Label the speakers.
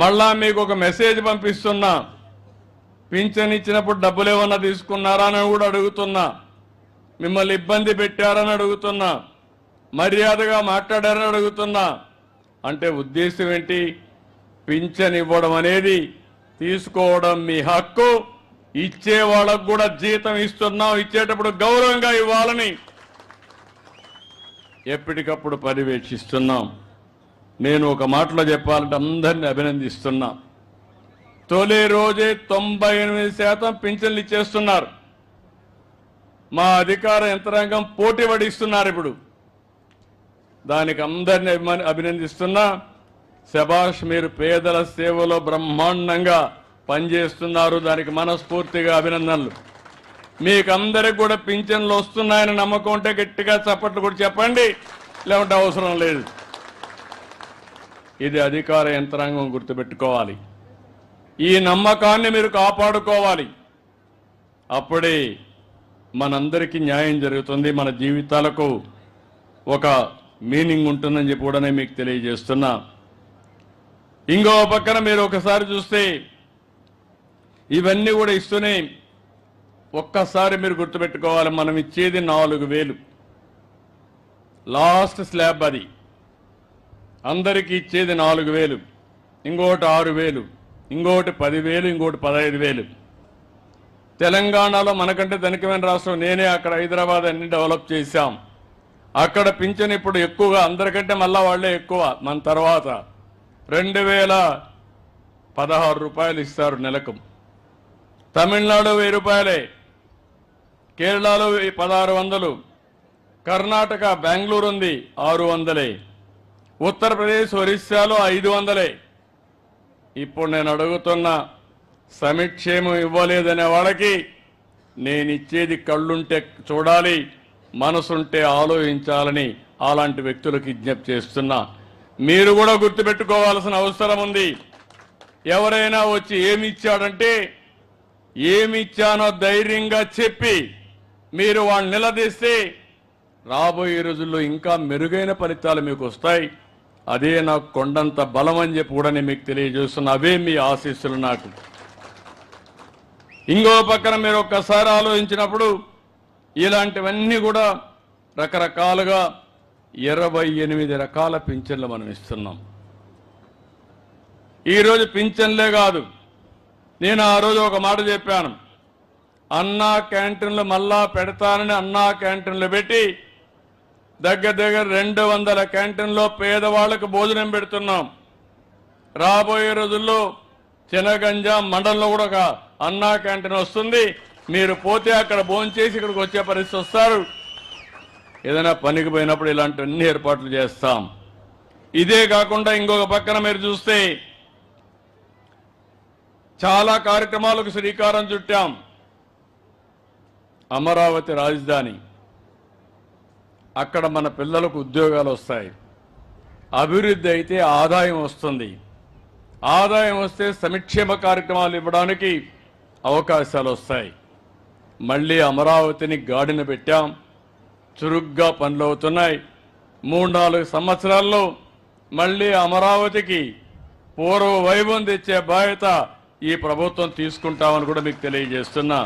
Speaker 1: మళ్ళా మీకు ఒక మెసేజ్ పంపిస్తున్నా, పింఛన్ ఇచ్చినప్పుడు డబ్బులు ఏమన్నా తీసుకున్నారా అని కూడా అడుగుతున్నా, మిమ్మల్ని ఇబ్బంది పెట్టారని అడుగుతున్నా, మర్యాదగా మాట్లాడారని అడుగుతున్నా. అంటే ఉద్దేశం ఏంటి? పింఛన్ ఇవ్వడం అనేది తీసుకోవడం మీ హక్కు, ఇచ్చే వాళ్ళకు కూడా జీతం ఇస్తున్నాం, ఇచ్చేటప్పుడు గౌరవంగా ఇవ్వాలని ఎప్పటికప్పుడు పర్యవేక్షిస్తున్నాం. నేను ఒక మాటలో చెప్పాలంటే అందరినీ అభినందిస్తున్నా. తొలి రోజే 98% పింఛన్లు ఇచ్చేస్తున్నారు. మా అధికార యంత్రాంగం పోటీ పడిస్తున్నారు. ఇప్పుడు దానికి అందరినీ అభినందిస్తున్నా. శభాష్, మీరు పేదల సేవలో బ్రహ్మాండంగా పనిచేస్తున్నారు. దానికి మనస్ఫూర్తిగా అభినందనలు. మీకు అందరికి కూడా పింఛన్లు వస్తున్నాయని నమ్మకం ఉంటే గట్టిగా చప్పట్లు కూడా చెప్పండి, లేకుంటే అవసరం లేదు. ఇది అధికార యంత్రాంగం గుర్తుపెట్టుకోవాలి. ఈ నమ్మకాన్ని మీరు కాపాడుకోవాలి. అప్పుడే మనందరికీ న్యాయం జరుగుతుంది, మన జీవితాలకు ఒక మీనింగ్ ఉంటుందని చెప్పి కూడా మీకు తెలియజేస్తున్నా. ఇంకో పక్కన మీరు ఒకసారి చూస్తే ఇవన్నీ కూడా ఇస్తూనే ఒక్కసారి మీరు గుర్తుపెట్టుకోవాలి, మనం ఇచ్చేది 4000 లాస్ట్ స్లాబ్, అది అందరికీ ఇచ్చేది 4000, ఇంకోటి 6000, ఇంకోటి 10,000, ఇంకోటి 15,000. తెలంగాణలో మనకంటే ధనికమైన రాష్ట్రం. నేనే అక్కడ హైదరాబాద్ అన్ని డెవలప్ చేశాం. అక్కడ పింఛన్ ఇప్పుడు ఎక్కువగా అందరికంటే మళ్ళా వాళ్లే ఎక్కువ. మన తర్వాత 2016 రూపాయలు ఇస్తారు నెలకు. తమిళనాడు 1000 రూపాయలే, కేరళలో 1600, కర్ణాటక బెంగళూరు ఉంది 600, ఉత్తరప్రదేశ్ ఒరిస్సాలో 500. ఇప్పుడు నేను అడుగుతున్న, సమిక్షేమం ఇవ్వలేదనే వాళ్ళకి నేను ఇచ్చేది కళ్ళుంటే చూడాలి, మనసుంటే ఆలోచించాలని అలాంటి వ్యక్తులకు విజ్ఞప్తి చేస్తున్నా. మీరు కూడా గుర్తుపెట్టుకోవాల్సిన అవసరం ఉంది. ఎవరైనా వచ్చి ఏమి ఇచ్చాడంటే ఏమి ఇచ్చానో ధైర్యంగా చెప్పి మీరు వాళ్ళని నిలదీస్తే రాబోయే రోజుల్లో ఇంకా మెరుగైన ఫలితాలు మీకు వస్తాయి. అదే నాకు కొండంత బలం అని చెప్పి కూడా నేను మీకు తెలియజేస్తున్నా. అవే మీ ఆశీస్సులు నాకు. ఇంకో పక్కన మీరు ఒక్కసారి ఆలోచించినప్పుడు ఇలాంటివన్నీ కూడా రకరకాలుగా 28 రకాల పింఛన్లు మనం ఇస్తున్నాం. ఈరోజు పింఛన్లే కాదు, నేను ఆ రోజు ఒక మాట చెప్పాను, అన్నా క్యాంటీన్లు మళ్ళా పెడతానని అన్నా క్యాంటీన్లు పెట్టి దగ్గర 200 క్యాంటీన్లో పేదవాళ్లకు భోజనం పెడుతున్నాం. రాబోయే రోజుల్లో చినగంజ మండలంలో కూడా ఒక అన్నా క్యాంటీన్ వస్తుంది. మీరు పోతే అక్కడ భోంచేసి ఇక్కడికి వచ్చే పరిస్థితి వస్తారు. ఏదైనా పనికి పోయినప్పుడు ఇలాంటివన్నీ ఏర్పాట్లు చేస్తాం. ఇదే కాకుండా ఇంకొక పక్కన మీరు చూస్తే చాలా కార్యక్రమాలకు శ్రీకారం చుట్టాం. అమరావతి రాజధాని, అక్కడ మన పిల్లలకు ఉద్యోగాలు వస్తాయి. అభివృద్ధి అయితే ఆదాయం వస్తుంది. ఆదాయం వస్తే సంక్షేమ కార్యక్రమాలు ఇవ్వడానికి అవకాశాలు వస్తాయి. మళ్ళీ అమరావతిని గాడిన పెట్టాం, చురుగ్గా పనులు అవుతున్నాయి. 3-4 సంవత్సరాల్లో మళ్ళీ అమరావతికి పూర్వ వైభవం తెచ్చే బాధ్యత ఈ ప్రభుత్వం తీసుకుంటామని కూడా మీకు తెలియజేస్తున్నా.